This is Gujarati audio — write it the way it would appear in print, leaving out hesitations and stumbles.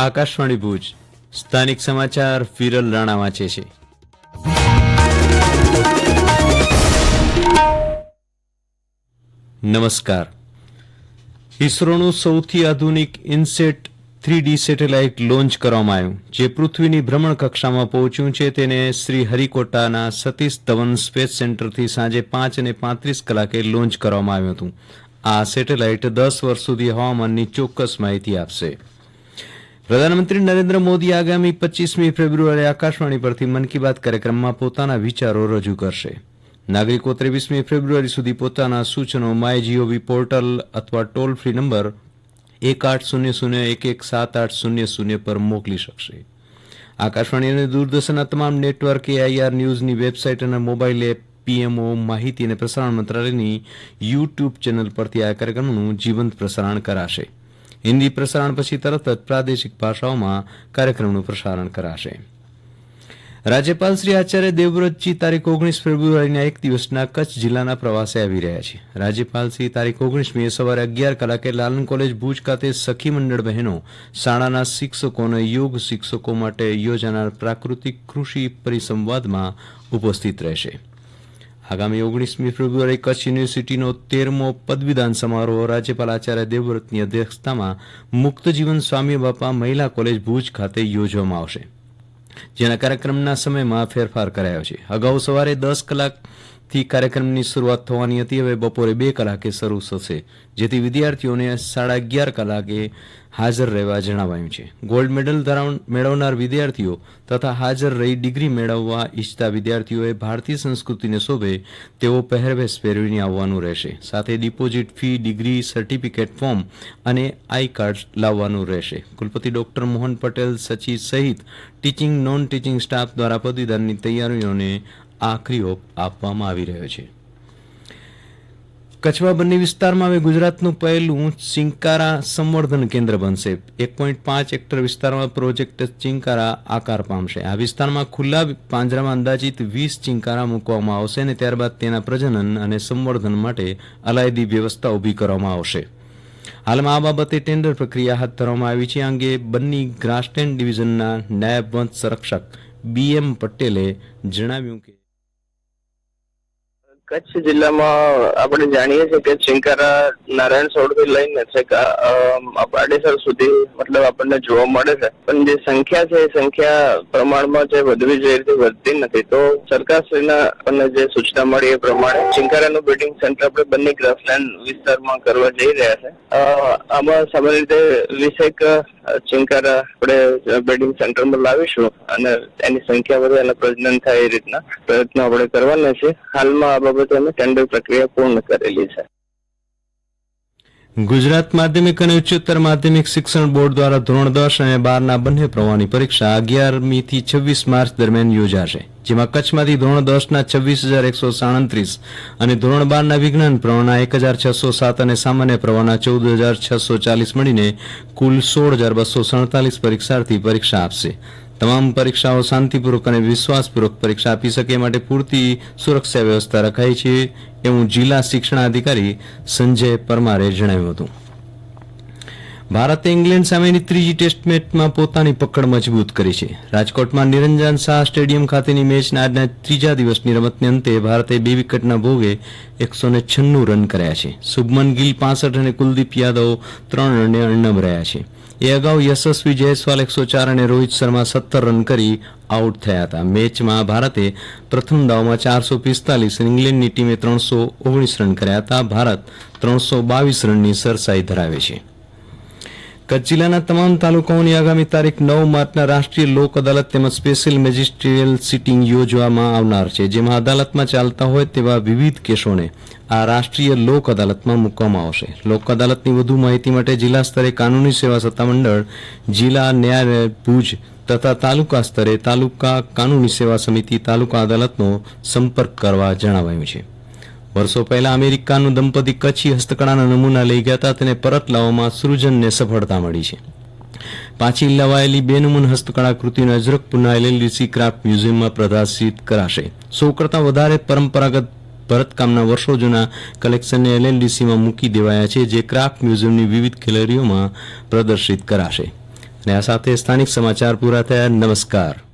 આકાશવાણી ભુજ સ્થાનિક સમાચાર વિરલ રાણા વાંચે છે. નમસ્કાર. ઇસરોનું સૌથી આધુનિક ઇનસેટ 3D સેટેલાઇટ લોન્ચ કરવામાં આવ્યું, જે પૃથ્વીની ભ્રમણ કક્ષામાં પહોંચ્યું છે. તેને શ્રી હરિકોટાના સતીશ ધવન સ્પેસ સેન્ટરથી સાંજે 5:35 લોન્ચ કરવામાં આવ્યું હતું. આ સેટેલાઇટ 10 વર્ષ સુધી હવામાનની ચોક્કસ માહિતી આપશે. પ્રધાનમંત્રી નરેન્દ્ર મોદી આગામી 25મી ફેબ્રુઆરીએ આકાશવાણી પરથી મન કી બાત કાર્યક્રમમાં પોતાના વિચારો રજૂ કરશે. નાગરિકો 23મી ફેબ્રુઆરી સુધી પોતાના સૂચનો માયજીઓવી પોર્ટલ અથવા ટોલ ફ્રી નંબર 1800117800 પર મોકલી શકશે. આકાશવાણી અને દૂરદર્શનના તમામ નેટવર્ક, AIR ન્યૂઝની વેબસાઇટ અને મોબાઈલ એપ, PMO માહિતી અને પ્રસારણ મંત્રાલયની યુટ્યુબ ચેનલ પરથી આ કાર્યક્રમનું જીવંત પ્રસારણ કરાશે. હિન્દી પ્રસારણ પછી તરત જ પ્રાદેશિક ભાષાઓમાં કાર્યક્રમનું પ્રસારણ કરાશે. રાજ્યપાલ શ્રી આચાર્ય દેવવ્રતજી તારીખ 19 ફેબ્રુઆરીના એક દિવસના કચ્છ જિલ્લાના પ્રવાસે આવી રહ્યા છે. રાજ્યપાલ શ્રી તારીખ 19મીએ સવારે 11 લાલન કોલેજ ભુજ ખાતે સખી મંડળ બહેનો શાળાના શિક્ષકો અને યોગ શિક્ષકો માટે યોજાનાર પ્રાકૃતિક કૃષિ પરિસંવાદમાં ઉપસ્થિત રહેશે. આગામી 19મી ફેબ્રુઆરી કચ્છ યુનિવર્સિટીનો 13મો પદવીદાન સમારોહ રાજ્યપાલ આચાર્ય દેવવ્રતની અધ્યક્ષતામાં મુક્ત જીવન સ્વામી બાપા મહિલા કોલેજ ભુજ ખાતે યોજવામાં આવશે, જેના કાર્યક્રમના સમયમાં ફેરફાર કરાયો છે. અગાઉ સવારે 10 કલાકથી કાર્યક્રમની શરૂઆત થવાની હતી. હવે બપોરે 2 કલાકે શરૂ થશે, જેથી વિદ્યાર્થીઓને 11:30 હાજર રહેવા જણાવાયું છે. ગોલ્ડ મેડલ મેળવનાર વિદ્યાર્થીઓ તથા હાજર રહી ડિગ્રી મેળવવા ઈચ્છતા વિદ્યાર્થીઓએ ભારતીય સંસ્કૃતિને શોભે તેવો પહેરવેશ પહેરીને આવવાનું રહેશે. સાથે deposit fee, degree certificate form અને આઈ કાર્ડ લાવવાનું રહેશે. કુલપતિ ડોક્ટર મોહન પટેલ સચિવ સહિત ટીચિંગ નોન ટીચિંગ સ્ટાફ દ્વારા પદવીદાનની તૈયારીઓને આખરી ઓપ આપવામાં આવી રહ્યો છે. કચ્છમાં બંને વિસ્તારમાં હવે ગુજરાતનું પહેલું ચિંકારા સંવર્ધન કેન્દ્ર બનશે. 1.5 હેક્ટર વિસ્તારમાં પ્રોજેક્ટ ચિંકારા આકાર પામશે. આ વિસ્તારમાં ખુલ્લા પાંજરામાં અંદાજિત 20 ચિંકારા મૂકવામાં આવશે અને ત્યારબાદ તેના પ્રજનન અને સંવર્ધન માટે અલાયદી વ્યવસ્થા ઊભી કરવામાં આવશે. હાલમાં આ બાબતે ટેન્ડર પ્રક્રિયા હાથ ધરવામાં આવી છે. આ અંગે બન્ની ગ્રાસલેન્ડ ડિવિઝનના નાયબ વન સંરક્ષક BM પટેલે જણાવ્યું કે કચ્છ જિલ્લામાં આપણે જાણીએ છીએ કે ચિંકારા નારાયણ સરોવરથી લઈને આડેસર સુધી મતલબ આપણને જોવા મળે છે, પણ જે સંખ્યા છે એ સંખ્યા પ્રમાણમાં જે વધવી જોઈએ તે વધતી નથી. તો સરકારશ્રીના આપણને જે સૂચના મળી એ પ્રમાણે ચિંકારાનું બ્રીડિંગ સેન્ટર આપણે બંને ગ્રાસલેન્ડ વિસ્તારમાં કરવા જઈ રહ્યા છે. આમાં સામાન્ય રીતે 20 ચિંકારા આપણે બ્રીડિંગ સેન્ટરમાં લાવીશું અને એની સંખ્યા વધે અને પ્રજનન થાય એ રીતના પ્રયત્નો આપણે કરવાના છે. હાલમાં આ બાબતે અમે ટેન્ડર પ્રક્રિયા પૂર્ણ કરેલી છે. ગુજરાત માધ્યમિક અને ઉચ્ચતર માધ્યમિક શિક્ષણ બોર્ડ દ્વારા ધોરણ 10 અને 12ના બંને પ્રવાહની પરીક્ષા 11મી થી 26 માર્ચ દરમિયાન યોજાશે, જેમાં કચ્છમાંથી ધોરણ 10ના 26,137 અને ધોરણ 12ના વિજ્ઞાન પ્રવાહના 1,607 અને સામાન્ય પ્રવાહના 14,640 મળીને કુલ 16,247 પરીક્ષાર્થી પરીક્ષા આપશે. તમામ પરીક્ષાઓ શાંતિપૂર્વક અને વિશ્વાસપૂર્વક પરીક્ષા આપી શકે માટે પૂરતી સુરક્ષા વ્યવસ્થા રખાઈ છે, એવું જિલ્લા શિક્ષણાધિકારી સંજય પરમારે જણાવ્યું હતું. ભારતે ઇંગ્લેન્ડ સામેની ત્રીજી ટેસ્ટ મેચમાં પોતાની પકડ મજબૂત કરી છે. રાજકોટમાં નિરંજન શાહ સ્ટેડિયમ ખાતેની મેચના આજના ત્રીજા દિવસની રમતને અંતે ભારતે 2 વિકેટના ભોગે 196 રન કર્યા છે. શુભમન ગિલ 65 અને કુલદીપ યાદવ 3 રને અણનમ રહ્યા છે. એ અગાઉ યશસ્વી જયસ્વાલ 104 અને રોહિત શર્મા 17 રન કરી આઉટ થયા હતા. મેચમાં ભારતે પ્રથમ દાવમાં 445 અને ઇંગ્લેન્ડની ટીમે 319 રન કર્યા હતા. ભારત 322 રનની સરસાઈ ધરાવે છે. કચ્છ જિલ્લાના તમામ તાલુકાઓની આગામી તારીખ 9 માર્ચના રાષ્ટ્રીય લોક અદાલત તેમજ સ્પેશિયલ મેજિસ્ટ્રીયલ સિટિંગ યોજવામાં આવનાર છે, જેમાં અદાલતમાં ચાલતા હોય તેવા વિવિધ કેસોને આ રાષ્ટ્રીય લોક અદાલતમાં મૂકવામાં આવશે. લોક અદાલતની વધુ માહિતી માટે જિલ્લા સ્તરે કાનૂની સેવા સત્તામંડળ, જિલ્લા ન્યાયાલય ભુજ તથા તાલુકા સ્તરે તાલુકા કાનૂની સેવા સમિતિ તાલુકા અદાલતનો સંપર્ક કરવા જણાવાયું છે. વર્ષો પહેલા અમેરિકાનું દંપતી કચ્છી હસ્તકળાના નમૂના લઈ ગયા હતા. તેને પરત લાવવામાં સૃજનને સફળતા મળી છે. પાછી લવાયેલી બેનમૂન હસ્તકળા કૃતિને અજરકપુરના LLDC ક્રાફ્ટ મ્યુઝિયમમાં પ્રદર્શિત કરાશે. 100 કરતાં વધારે પરંપરાગત ભરતકામના વર્ષો જૂના કલેક્શનને LLDCમાં મૂકી દેવાયા છે, જે ક્રાફ્ટ મ્યુઝિયમની વિવિધ ગેલેરીઓમાં પ્રદર્શિત કરાશે. અને આ સાથે સ્થાનિક સમાચાર પૂરા થયા. નમસ્કાર.